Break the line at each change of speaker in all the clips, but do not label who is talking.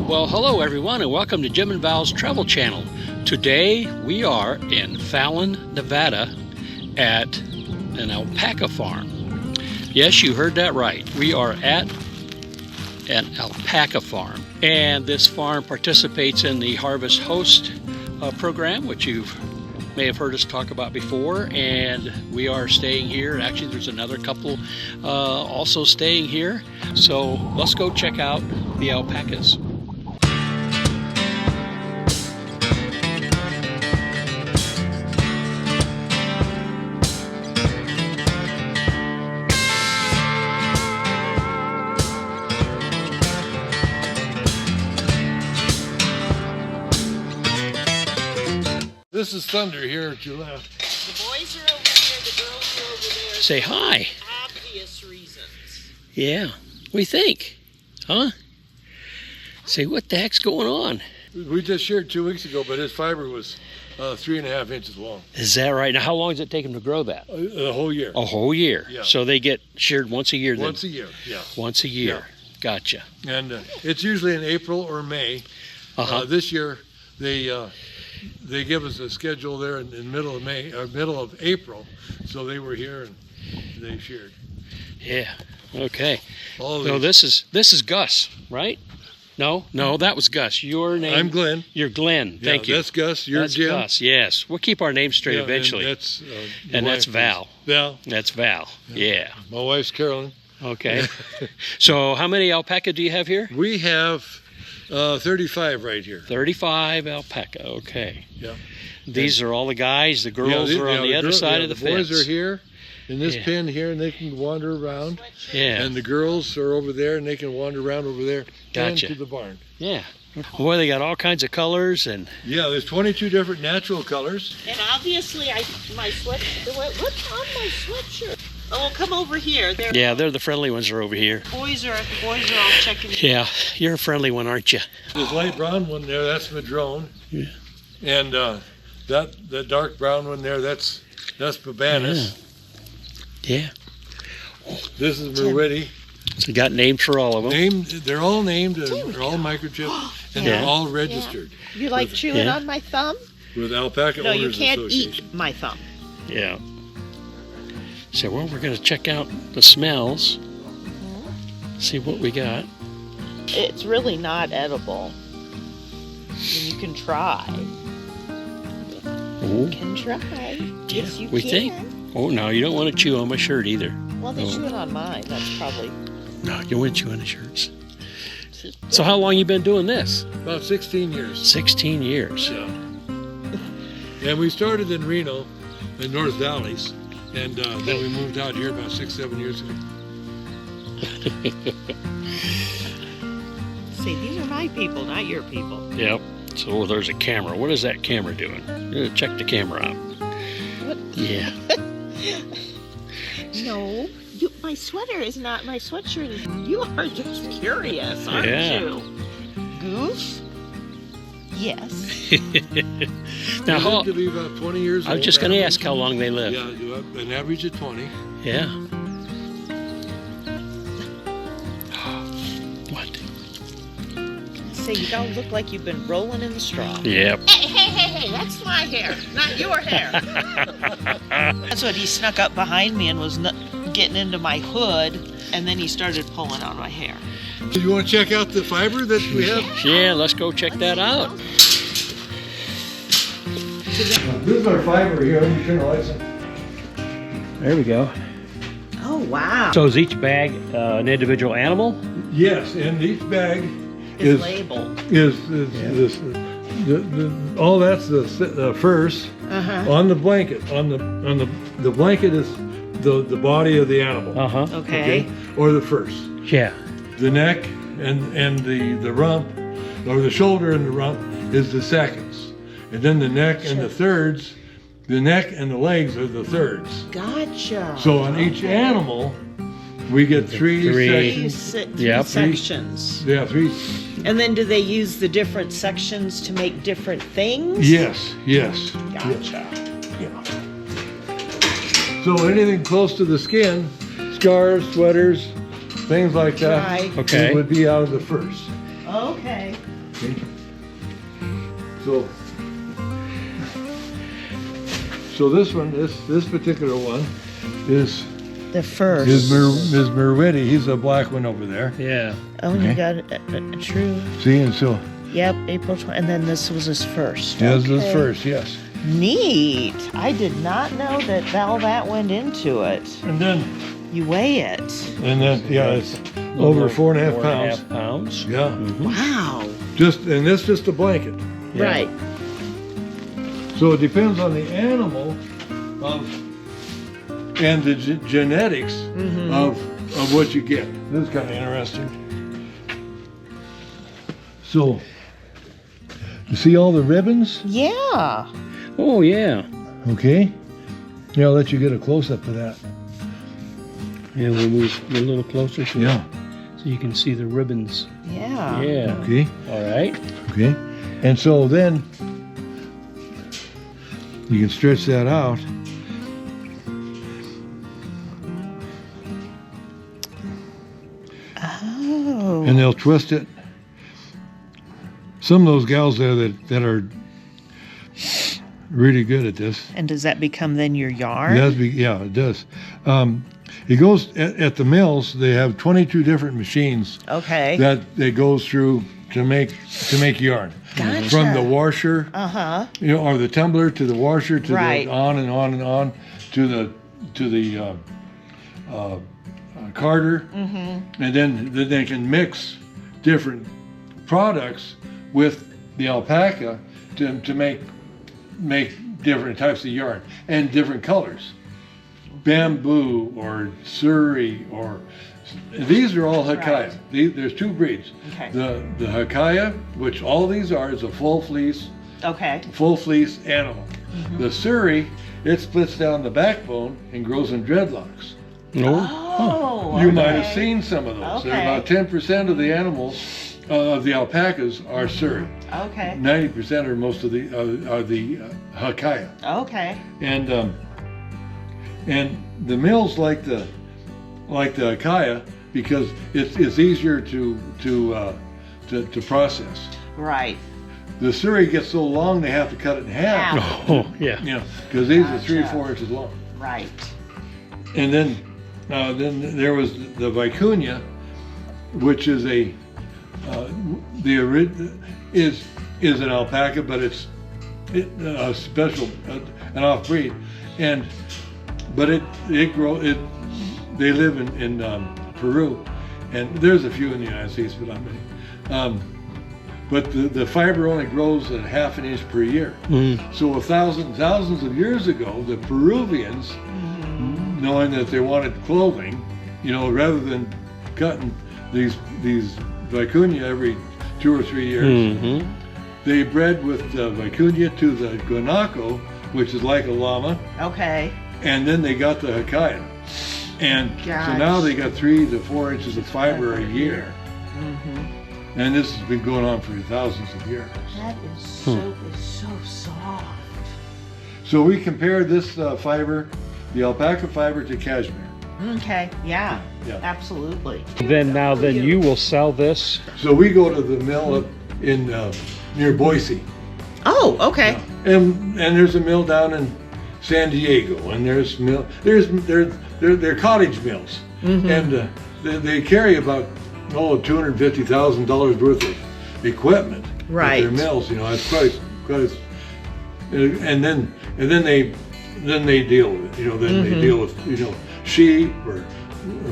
Well, hello everyone, and welcome to Jim and Val's Travel Channel. Today we are in Fallon, Nevada at an alpaca farm. Yes, you heard that right. We are at an alpaca farm. And this farm participates in the Harvest Host program, which you may have heard us talk about before. And we are staying here. Actually, there's another couple also staying here. So let's go check out the alpacas.
This is Thunder here at your left.
The boys are over here, the girls are over there.
Say hi.
Obvious reasons.
Yeah, what do you think? Huh? Say, what the heck's going on?
We just sheared 2 weeks ago, but his fiber was 3.5 inches long.
Is that right? Now, how long does it take them to grow that?
A whole year.
A whole year.
Yeah.
So they get sheared once a year then?
Once a year, yeah.
Once a year.
Yeah.
Gotcha.
And it's usually in April or May. This year, they give us a schedule there in middle of May or middle of April, so they were here and they sheared.
Yeah. Okay.
All
So
these.
this is Gus, right? No, that was Gus. Your name?
I'm Glenn.
You're Glenn. Thank you.
That's Gus. You're
That's
Jim.
Gus. Yes. We'll keep our names straight eventually.
And
that's Val.
Val.
That's Val. Yeah.
My wife's Carolyn.
Okay. So how many alpaca do you have here?
We have 35 right here.
35 alpaca. Okay.
Yeah.
These are all the guys. The girls are on the other side of the fence.
boys are here in this pen here, and they can wander around.
Yeah.
And the girls are over there, and they can wander around over there.
Gotcha.
And to the barn.
Yeah. Boy, they got all kinds of colors and.
Yeah, there's 22 different natural colors.
And obviously, my sweatshirt. What's on my sweatshirt? Oh, come over here.
Yeah, they're the friendly ones are over here.
The boys are all checking.
Yeah, you're a friendly one, aren't you?
This light brown one there, that's Madrone.
Yeah.
And that dark brown one there, that's Babanus.
Yeah.
This is Merwedi.
So you got names for all of them.
They're all named, they're all microchipped, and they're all registered.
Yeah. You like chewing on my thumb?
With Alpaca
No,
Owners
you can't
Association.
eat my thumb.
Yeah. So, well, we're going to check out the smells, see what we got.
It's really not edible. You can try.
Ooh.
You can try. Yes, you
we
can.
think. Oh, no, you don't want to chew on my shirt either.
Well, they chew it on mine. That's probably.
No, you want to chew on the shirts. So how long you been doing this?
About 16 years.
16 years.
Yeah. And we started in Reno, in North Valleys, and then we moved out here about 6-7 years ago.
See, these are my people, not your people.
Yep. So there's a camera. What is that camera doing? Check the camera out.
What?
Yeah.
No, my sweater is not my sweatshirt. You are just curious, aren't you? Goof? Yes.
Now,
They live to be about 20 years old.
I was just going to ask how long they live.
Yeah, you have an average of 20.
Yeah. What?
Say, you don't look like you've been rolling in the straw.
Yep.
Hey, that's my hair, not your hair. That's what he snuck up behind me and was getting into my hood, and then he started pulling on my hair.
Do you want to check out the fiber that we have?
Yeah, let's go check that out.
This is our fiber here. Let me turn the lights on.
There we go.
Oh, wow.
So is each bag an individual animal?
Yes, and each bag
It's labeled.
is this. All that's the furs on the blanket. On the blanket is the body of the animal.
Okay.
Or the furs.
Yeah.
The neck and the rump, or the shoulder and the rump, is the seconds. And then the neck and the thirds, the neck and the legs are the thirds.
Gotcha.
So on each animal, we get three sections.
Yep.
Sections.
Yeah, three.
And then do they use the different sections to make different things?
Yes.
Gotcha.
Yeah. So anything close to the skin, scarves, sweaters, things like that,
Right.
Okay.
would be out of the furs.
Okay.
Okay. So this one, this particular one is
The first.
is Merwetti. He's a black one over there.
Yeah.
Oh, you
Okay.
got a true.
See, and so
Yep, April 20. And then this was his first.
yeah, this is
Okay.
first, yes.
Neat. I did not know that that went into it.
And then
You weigh it.
yeah, it's over 4.5 pounds.
4.5 pounds.
Yeah,
Wow.
and that's just a blanket.
Yeah.
Right.
So it depends on the animal and the genetics of what you get. This is kind of interesting. So, you see all the ribbons?
Yeah.
Oh, yeah.
Okay. Yeah, I'll let you get a close-up of that.
Yeah, we'll move a little closer to
Yeah.
it so you can see the ribbons.
Yeah.
Yeah.
Okay.
All right.
Okay. And so then you can stretch that out.
Oh.
And they'll twist it. Some of those gals there that are really good at this.
And does that become then your yarn?
Yeah, it does. It goes at the mills. They have 22 different machines
Okay.
that goes through to make yarn.
Gotcha.
From the washer,
Uh-huh.
or the tumbler to the washer to
Right.
the on and on and on to the carder, and then they can mix different products with the alpaca to make different types of yarn and different colors. Bamboo or suri or these are all Hakaya. There's two breeds.
Okay.
The Hakaya, which all these are, is a full fleece
Okay.
animal. The suri, it splits down the backbone and grows in dreadlocks.
No.
Oh.
You might have
okay.
seen some of those.
Okay.
About 10% of the animals of the alpacas are suri.
Okay.
90% are most of the Hakaya.
Okay.
And the mills like the Hakaya because it's easier to process.
Right.
The suri gets so long they have to cut it in half.
Half.
Oh, yeah.
You know, because these are 3 or
Gotcha.
4 inches long.
Right.
And then there was the vicuña, which is is an alpaca, but it's a special an off breed, but they live in Peru, and there's a few in the United States, but not many. But the fiber only grows at 1/2 inch per year. So thousands of years ago, the Peruvians, knowing that they wanted clothing, rather than cutting these vicuña every 2 or 3 years, they bred with the vicuña to the guanaco, which is like a llama,
Okay.
and then they got the Hakaya. And so now they got 3 to 4 inches of fiber a year. And this has been going on for thousands of years.
That is so soft.
So we compared this fiber, the alpaca fiber, to cashmere.
Okay. Yeah.
Yeah.
Absolutely.
Then you will sell this.
So we go to the mill up in near Boise,
Oh. Okay.
and there's a mill down in San Diego, and they're cottage mills, and they carry about $250,000 worth of equipment.
Right.
At their mills, it's quite, and then they deal with it. Then they deal with sheep or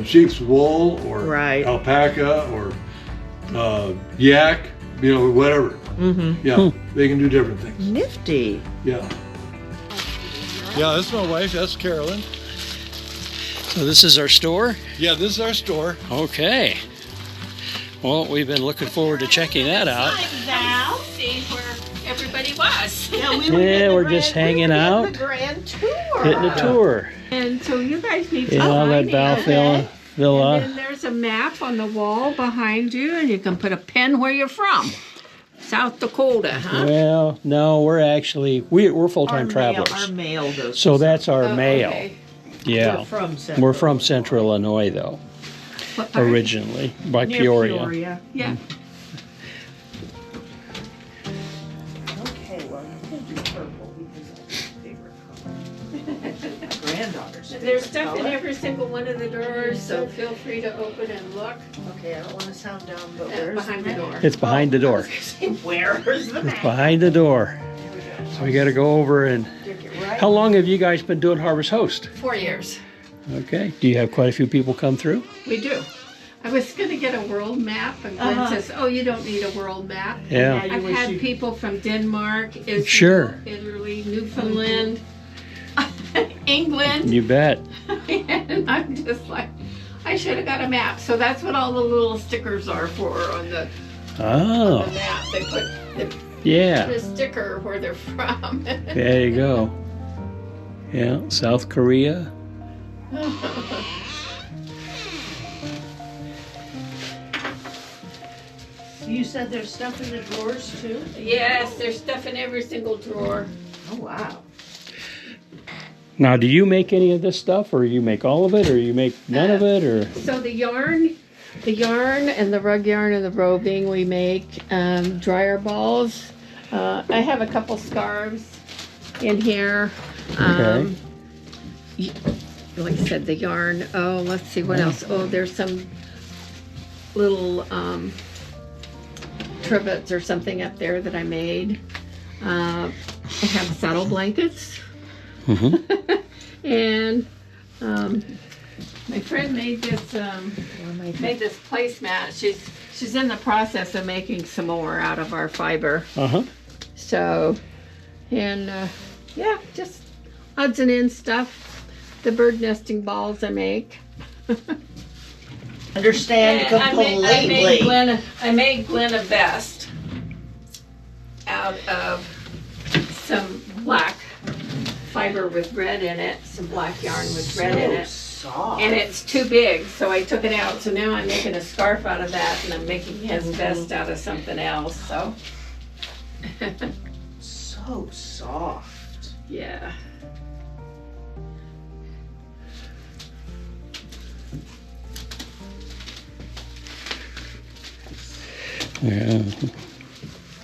sheep's wool or
Right.
alpaca or yak, whatever. Yeah, they can do different things.
Nifty.
Yeah. Yeah, that's my wife. That's Carolyn.
So this is our store?
Yeah, this is our store.
Okay. Well, we've been looking forward to checking that out.
Val, see where everybody was.
Yeah,
we're just hanging out.
The grand tour.
Getting a tour.
And so you guys need to
I'll let Val
find it.
Villa.
And then there's a map on the wall behind you, and you can put a pin where you're from. South Dakota, huh?
Well, no, we're full-time
Our
travelers.
mail goes.
So that's our
Oh,
mail.
okay.
Yeah.
We're from
We're from Central Illinois, though,
What part?
originally, by
Near
Peoria.
Yeah.
We'll do purple because that's my favorite color. My granddaughter's
There's
favorite
stuff in
color.
every single one of the drawers, so feel free to open and look.
Okay, I don't want to sound dumb, but where's
Behind the door.
It's behind the door.
Where's the
It's
map?
behind the door.
There we go.
So we got to go over and.
Stick it right.
How long have you guys been doing Harvest Host?
4 years.
Okay. Do you have quite a few people come through?
We do. I was going to get a world map, and Glenn says, "Oh, you don't need a world map."
Yeah.
you
I've
wish
had
you-
people from Denmark, Israel,
Sure.
Italy, Newfoundland, England,
You bet.
and I'm just like, I should have got a map. So that's what all the little stickers are for on the
Oh,
map. They put
yeah.
the sticker where they're from.
There you go. Yeah, South Korea.
You said there's stuff in the drawers too?
Yes, there's stuff in every single drawer.
Oh, wow.
Now, do you make any of this stuff, or you make all of it, or you make none of it, or?
So the yarn and the rug yarn and the roving we make, dryer balls. I have a couple scarves in here.
Okay.
Like I said, the yarn. Oh, let's see what else. Oh, there's some little trivets or something up there that I made. I have saddle blankets.
Mm-hmm.
And my friend made this placemat. She's in the process of making some more out of our fiber.
Uh-huh.
So, and yeah, just odds and ends stuff. The bird nesting balls I make.
Understand completely.
I made Glenn a vest out of some black fiber with red in it, some black yarn with red in it.
Soft.
And it's too big, so I took it out. So now I'm making a scarf out of that, and I'm making his vest out of something else. So,
So soft.
yeah.
Yeah.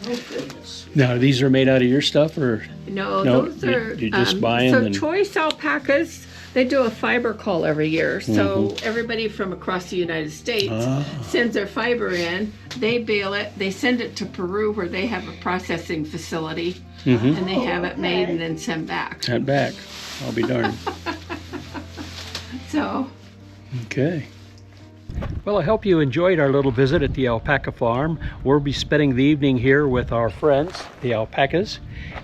Oh, goodness.
Now, these are made out of your stuff, or?
No,
No,
those are.
you just buy 'em
So
and-
choice alpacas, they do a fiber call every year. So
Mm-hmm.
everybody from across the United States
Ah.
sends their fiber in. They bale it. They send it to Peru, where they have a processing facility,
Mm-hmm.
and they have it made
okay.
and then sent back.
Sent back. I'll be darned.
So.
Okay. Well, I hope you enjoyed our little visit at the Alpaca Farm. We'll be spending the evening here with our friends, the alpacas,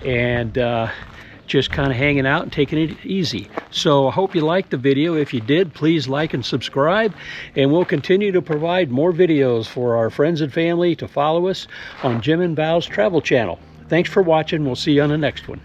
and just kind of hanging out and taking it easy. So I hope you liked the video. If you did, please like and subscribe, and we'll continue to provide more videos for our friends and family to follow us on Jim and Val's Travel Channel. Thanks for watching. We'll see you on the next one.